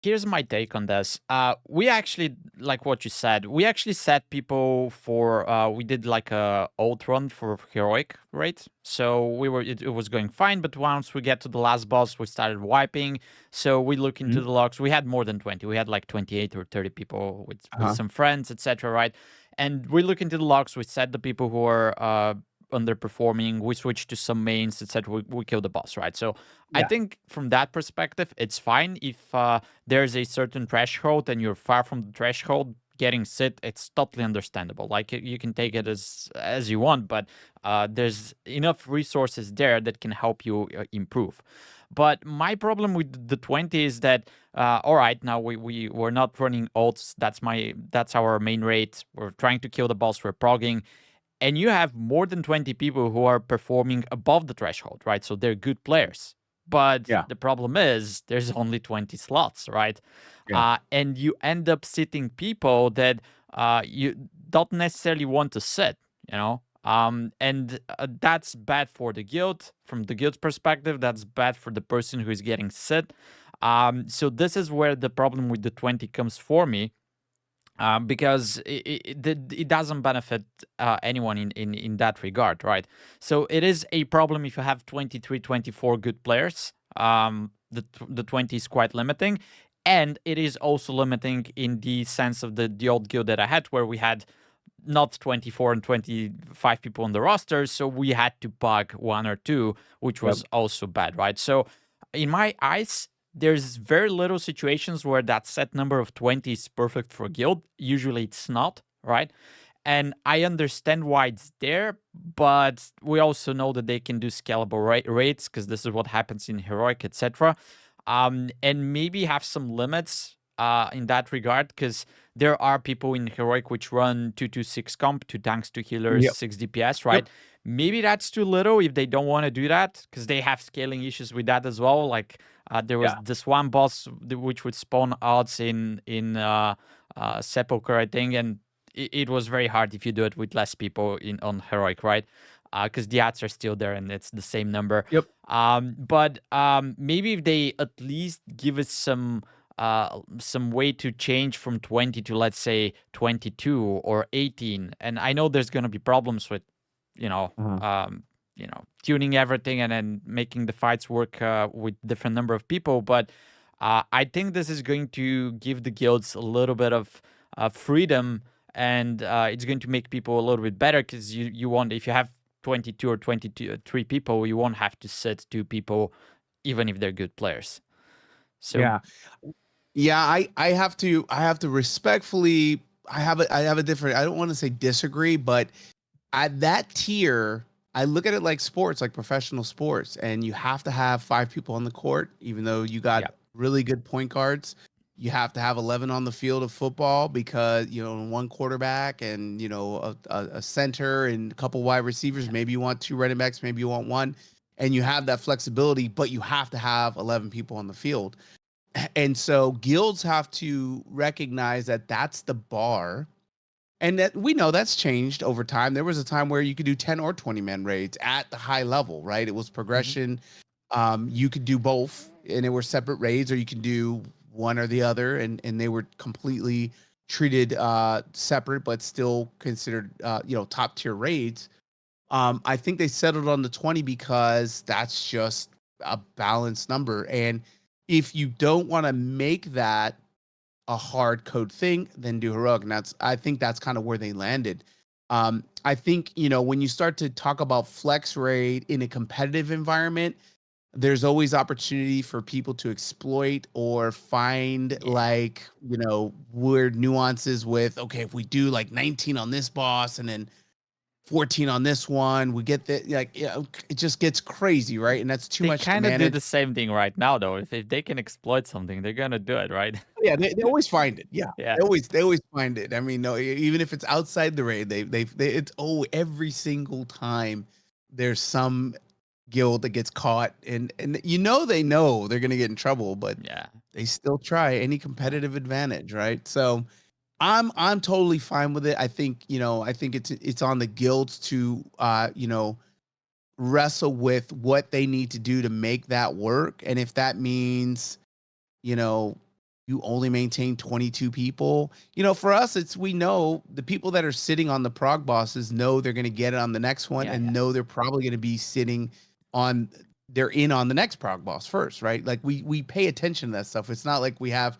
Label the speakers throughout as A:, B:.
A: Here's my take on this. We actually, like what you said, we actually set people for. We did like a old run for heroic, right? So it was going fine, but once we get to the last boss, we started wiping. So we look into
B: Mhm.
A: the logs. We had more than 20. We had like 28 or 30 people with
B: Uh-huh.
A: some friends, etc. Right? And we look into the logs. We set the people who are underperforming. We switch to some mains, etc. We kill the boss, right? So I
B: Yeah.
A: think from that perspective, it's fine if there's a certain threshold and you're far from the threshold. Getting sit, it's totally understandable. Like you can take it as you want, but there's enough resources there that can help you improve. But my problem with the 20 is that all right, now we're not running ults. That's our main rate. We're trying to kill the boss. We're progging, and you have more than 20 people who are performing above the threshold, right? So they're good players. But
B: Yeah.
A: the problem is there's only 20 slots, right?
B: Yeah.
A: And you end up sitting people that you don't necessarily want to sit, you know? And that's bad for the guild. From the guild's perspective, that's bad for the person who is getting sit. So this is where the problem with the 20 comes for me, because it doesn't benefit anyone in that regard, right? So it is a problem if you have 23, 24 good players. The 20 is quite limiting. And it is also limiting in the sense of the old guild that I had, where we had not 24 and 25 people on the roster. So we had to bug one or two, which
B: Yep.
A: was also bad, right? So in my eyes, there's very little situations where that set number of 20 is perfect for a guild. Usually it's not, right? And I understand why it's there, but we also know that they can do scalable rates, because this is what happens in heroic, etc. And maybe have some limits in that regard, because there are people in heroic which run 226 comp, 2 tanks, 2 healers,
B: Yep.
A: 6 DPS,
B: Yep.
A: right? Maybe that's too little if they don't want to do that, because they have scaling issues with that as well. Like there was
B: Yeah.
A: this one boss which would spawn odds in Sepulchre, I think, and it was very hard if you do it with less people in on heroic, right? Because the odds are still there and it's the same number.
B: Yep.
A: But maybe if they at least give us some way to change from 20 to, let's say, 22 or 18. And I know there's going to be problems with, you know,
B: Uh-huh.
A: tuning everything and then making the fights work with different number of people. But I think this is going to give the guilds a little bit of freedom, and it's going to make people a little bit better, because you want, if you have 22 or 22 3 people, you won't have to sit 2 people, even if they're good players. So
B: Yeah. Yeah, I have to respectfully I have a different, I don't want to say disagree, but at that tier, I look at it like sports, like professional sports, and you have to have 5 people on the court, even though you got
A: yeah,
B: really good point guards. You have to have 11 on the field of football because, one quarterback and, a center and a couple wide receivers.
A: yeah,
B: Maybe you want two running backs, maybe you want one, and you have that flexibility, but you have to have 11 people on the field. And so guilds have to recognize that that's the bar, and that we know that's changed over time. There was a time where you could do 10 or 20 man raids at the high level, right? It was
A: hmm,
B: progression. You could do both, and it were separate raids, or you can do one or the other, and they were completely treated separate, but still considered top tier raids. I think they settled on the 20 because that's just a balanced number. And if you don't want to make that a hard code thing, then do heroic. And I think that's kind of where they landed. I think, when you start to talk about flex rate in a competitive environment, there's always opportunity for people to exploit or find,
A: yeah.
B: like, weird nuances with, okay, if we do like 19 on this boss and then 14 on this one, we get that, like, it just gets crazy, right? And that's too
A: They
B: much to
A: kind of do
B: manage.
A: the same thing right now, though. If they can exploit something, they're gonna do it, right?
B: Yeah, they always find it. Yeah,
A: Yeah.
B: they always find it. I mean, no, even if it's outside the raid, they it's every single time there's some guild that gets caught, and they know they're gonna get in trouble, but
A: Yeah.
B: they still try any competitive advantage, right? So I'm totally fine with it. I think it's on the guilds to wrestle with what they need to do to make that work, and if that means you know you only maintain 22 people. For us, it's we know the people that are sitting on the prog bosses know they're going to get it on the next one
A: Yeah,
B: and
A: yeah.
B: know they're probably going to be sitting on they're in on the next prog boss first, right? Like we pay attention to that stuff. It's not like we have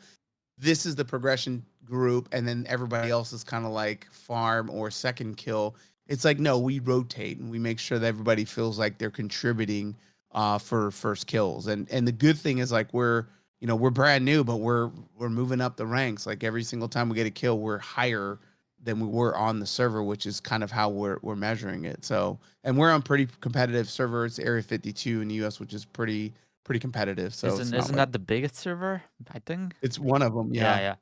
B: this is the progression group and then everybody else is kind of like farm or second kill. It's like no, we rotate and we make sure that everybody feels like they're contributing for first kills. And the good thing is like we're brand new, but we're moving up the ranks. Like every single time we get a kill, we're higher than we were on the server, which is kind of how we're measuring it. So, and we're on pretty competitive server. It's Area 52 in the US, which is pretty competitive. So it's
A: Isn't
B: not
A: isn't
B: like
A: that the biggest server? I think.
B: it's one of them.
A: Yeah,
B: Yeah.
A: yeah.